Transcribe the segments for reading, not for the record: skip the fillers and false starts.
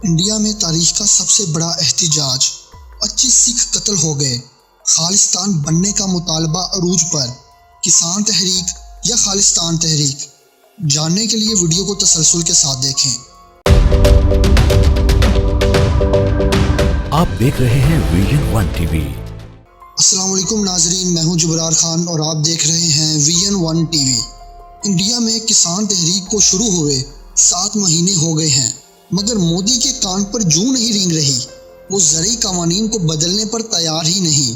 India में तारीख का सबसे बड़ा एहतिजाज, 25 सिख कत्ल हो गए। खालिस्तान बनने का मुतालबा अरूज पर, किसान तहरीक या खालिस्तान तहरीक। जानने के लिए वीडियो को तसलसल के साथ देखें। आप देख रहे हैं विजन वन टीवी। अस्सलाम वालेकुम नाजरीन, मैं हूं जुबरार खान और आप देख रहे हैं विजन वन टीवी। इंडिया में किसान तहरीक को शुरू हुए 7 महीने हो गए हैं, मगर मोदी के कान पर जूं नहीं रेंग रही। वो ज़रई कवानीन को बदलने पर तैयार ही नहीं।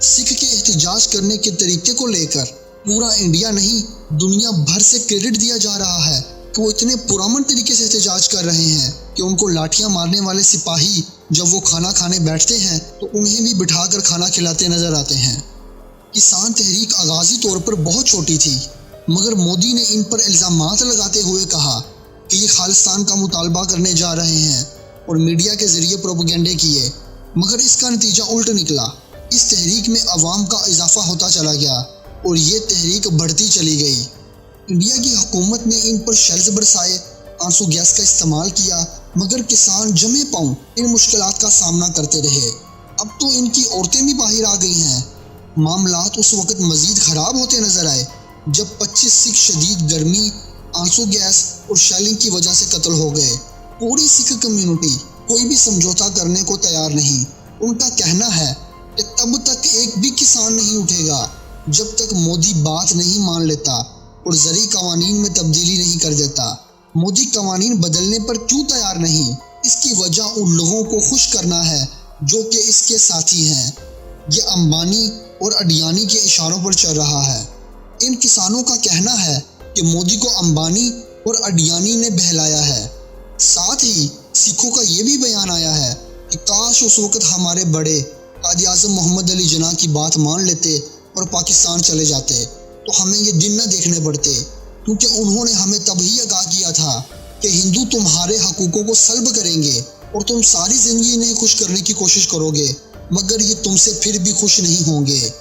सिख के एहतिजाज करने के तरीके को लेकर पूरा इंडिया नहीं, दुनिया भर से क्रेडिट दिया जा रहा है कि वो इतने पुरअमन तरीके से एहतिजाज कर रहे हैं कि उनको लाठियां मारने वाले सिपाही जब वो खाना खाने बैठते हैं तो उन्हें भी बिठाकर खाना खिलाते नजर आते हैं। किसान तहरीक आगाजी तौर पर बहुत छोटी थी, मगर मोदी ने इन पर इल्ज़ामात लगाते हुए कहा कि ये खालिस्तान का मुतालबा करने जा रहे हैं और मीडिया के जरिए प्रोपेगेंडे किए, मगर इसका नतीजा उल्ट निकला। इस तहरीक में अवाम का इजाफा होता चला गया और ये तहरीक बढ़ती चली गई। इंडिया की हुकूमत ने इन पर शेल्स बरसाए, आंसू गैस का इस्तेमाल किया, मगर किसान जमे पांव इन मुश्किलात का सामना करते रहे। अब तो इनकी औरतें भी बाहर आ गई हैं। मामलात उस वक्त मजीद खराब होते नजर आए जब 25 सिख शदीद गर्मी, आंसू गैस और शेलिंग की वजह से कत्ल हो गए। पूरी सिख कम्युनिटी कोई भी समझौता करने को तैयार नहीं। उनका कहना है कि तब तक एक भी किसान नहीं उठेगा जब तक मोदी बात नहीं मान लेता और ज़रई कवानीन में तब्दीली नहीं कर देता। मोदी कवानीन बदलने पर क्यों तैयार नहीं? इसकी वजह उन लोगों को खुश करना है जो कि इसके साथी हैं। ये अंबानी और अडियानी के इशारों पर चल रहा है। इन किसानों का कहना है कि मोदी को अंबानी और अडियानी ने बहलाया है। साथ ही सिखों का ये भी बयान आया है कि काश उस वक्त हमारे बड़े कायद आज़म मोहम्मद अली जिन्ना की बात मान लेते और पाकिस्तान चले जाते तो हमें ये दिन न देखने पड़ते, क्योंकि उन्होंने हमें तभी आगाह किया था कि हिंदू तुम्हारे हकूकों को सल्ब करेंगे और तुम सारी जिंदगी इन्हें खुश करने की कोशिश करोगे, मगर ये तुमसे फिर भी खुश नहीं होंगे।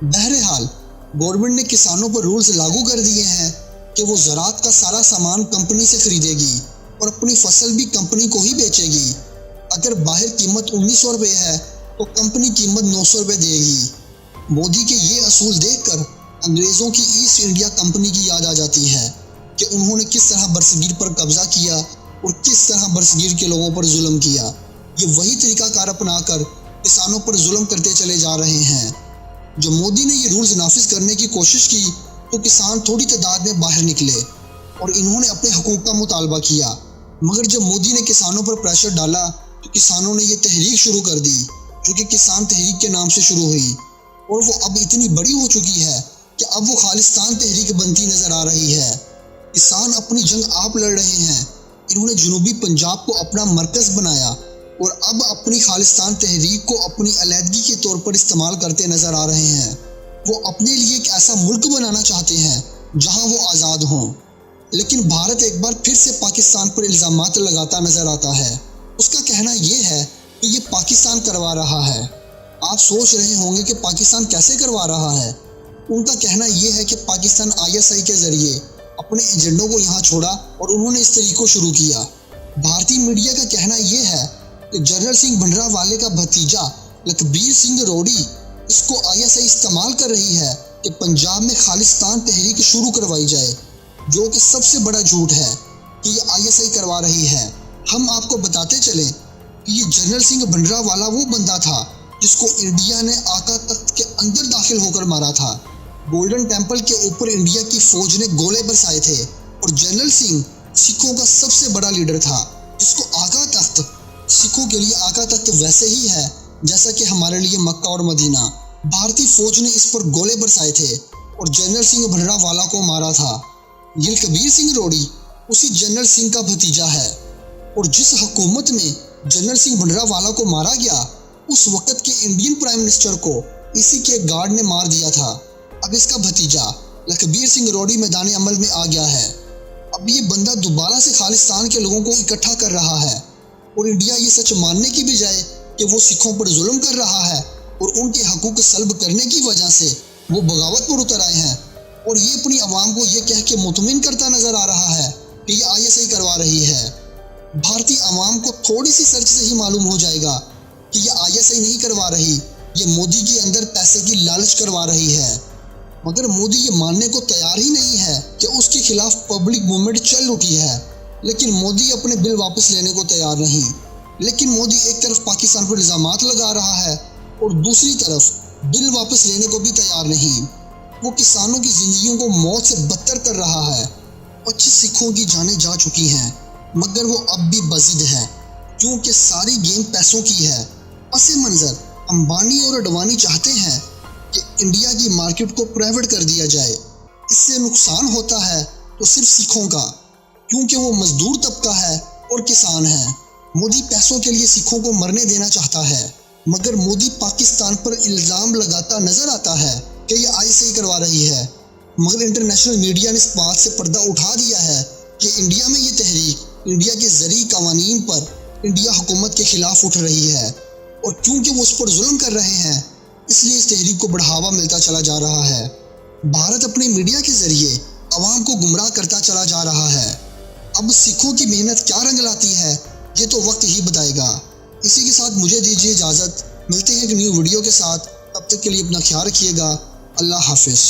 बहरहाल गवर्नमेंट ने किसानों पर रूल्स लागू कर दिए हैं कि वो ज़राअत का सारा सामान कंपनी से खरीदेगी और अपनी फसल भी कंपनी को ही बेचेगी। अगर बाहर कीमत 1900 रुपये है तो कंपनी कीमत 900 रुपये देगी। मोदी के ये असूल देखकर अंग्रेज़ों की ईस्ट इंडिया कंपनी की याद आ जाती है कि उन्होंने किस तरह बरसगीर पर कब्जा किया और किस तरह बरसगीर के लोगों पर जुल्म किया। ये वही तरीकाकार अपनाकर किसानों पर जुल्म करते चले जा रहे हैं। जब मोदी ने ये रूल्स नाफिज करने की कोशिश की तो किसान थोड़ी तादाद में बाहर निकले और इन्होंने अपने हकूक़ का मुतालबा किया, मगर जब मोदी ने किसानों पर प्रेशर डाला तो किसानों ने ये तहरीक शुरू कर दी, जो कि किसान तहरीक के नाम से शुरू हुई और वो अब इतनी बड़ी हो चुकी है कि अब वो खालिस्तान तहरीक बनती नजर आ रही है। किसान अपनी जंग आप लड़ रहे हैं। इन्होंने जनूबी पंजाब को अपना मरकज़ बनाया और अब अपनी खालिस्तान तहरीक को अपनी अलहदगी के तौर पर इस्तेमाल करते नजर आ रहे हैं। वो अपने लिए एक ऐसा मुल्क बनाना चाहते हैं जहां वो आज़ाद हों, लेकिन भारत एक बार फिर से पाकिस्तान पर इल्ज़ामात लगाता नजर आता है। उसका कहना ये है कि ये पाकिस्तान करवा रहा है। आप सोच रहे होंगे कि पाकिस्तान कैसे करवा रहा है। उनका कहना यह है कि पाकिस्तान ISI के जरिए अपने एजेंडों को यहाँ छोड़ा और उन्होंने इस तरीके को शुरू किया। भारतीय मीडिया का कहना यह है कि जनरल सिंह भिंडरावाले का भतीजा लखबीर सिंह रोड़ी इसको ISI इस्तेमाल कर रही है कि पंजाब में खालिस्तान तहरीक शुरू करवाई जाए, जो कि सबसे बड़ा झूठ है कि ये ISI करवा रही है। हम आपको बताते चले कि ये जनरल सिंह भिंडरावाला वो बंदा था जिसको इंडिया ने आका तख्त के अंदर दाखिल होकर मारा था। गोल्डन टेम्पल के ऊपर इंडिया की फौज ने गोले बरसाए थे और जनरल सिंह सिखों का सबसे बड़ा लीडर था, जिसको आका तख्त, सिखों के लिए आका तख्त वैसे ही है जैसा कि हमारे लिए मक्का और मदीना। भारतीय फौज ने इस पर गोले बरसाए थे और जनरल सिंह भिंडरावाला को मारा था। ये कबीर सिंह रोड़ी उसी जनरल सिंह का भतीजा है और जिस हुकूमत में जनरल सिंह भिंडरावाला को मारा गया उस वक्त के इंडियन प्राइम मिनिस्टर को इसी के गार्ड ने मार दिया था। अब इसका भतीजा लखबीर सिंह रोड़ी मैदान अमल में आ गया है। अब ये बंदा दोबारा से खालिस्तान के लोगों को इकट्ठा कर रहा है और इंडिया ये सच मानने की बजाय कि वो सिखों पर जुल्म कर रहा है और उनके हकूक़ सल्ब करने की वजह से वो बगावत पर उतर आए हैं और ये अपनी आवाम को ये कह के मुतमिन करता नजर आ रहा है कि ये ISI करवा रही है। भारतीय आवाम को थोड़ी सी सर्च से ही मालूम हो जाएगा कि ये आईएसआई नहीं करवा रही, ये मोदी के अंदर पैसे की लालच करवा रही है। मगर मोदी ये मानने को तैयार ही नहीं है कि उसके खिलाफ पब्लिक मूवमेंट चल उठी है, लेकिन मोदी अपने बिल वापस लेने को तैयार नहीं। लेकिन मोदी एक तरफ पाकिस्तान पर इल्जामात लगा रहा है और दूसरी तरफ बिल वापस लेने को भी तैयार नहीं। वो किसानों की जिंदगियों को मौत से बदतर कर रहा है। 25 सिखों की जानें जा चुकी हैं, मगर वो अब भी बज़िद है, क्योंकि सारी गेम पैसों की है। पस मंज़र अंबानी और अडवाणी चाहते हैं कि इंडिया की मार्केट को प्राइवेट कर दिया जाए। इससे नुकसान होता है तो सिर्फ सिखों का, क्योंकि वो मजदूर तबका है और किसान है। मोदी पैसों के लिए सिखों को मरने देना चाहता है, मगर मोदी पाकिस्तान पर इल्ज़ाम लगाता नजर आता है कि ये आईएसआई करवा रही है। मगर इंटरनेशनल मीडिया ने इस बात से पर्दा उठा दिया है कि इंडिया में ये तहरीक इंडिया के ज़रूरी कवानीन पर इंडिया हुकूमत के खिलाफ उठ रही है, और क्योंकि वो उस पर जुल्म कर रहे हैं इसलिए इस तहरीक को बढ़ावा मिलता चला जा रहा है। भारत अपने मीडिया के जरिए अवाम को गुमराह करता चला जा रहा है। अब सिखों की मेहनत क्या रंग लाती है ये तो वक्त ही बताएगा। इसी के साथ मुझे दीजिए इजाज़त, मिलते हैं एक न्यू वीडियो के साथ। तब तक के लिए अपना ख्याल रखिएगा। अल्लाह हाफिज़।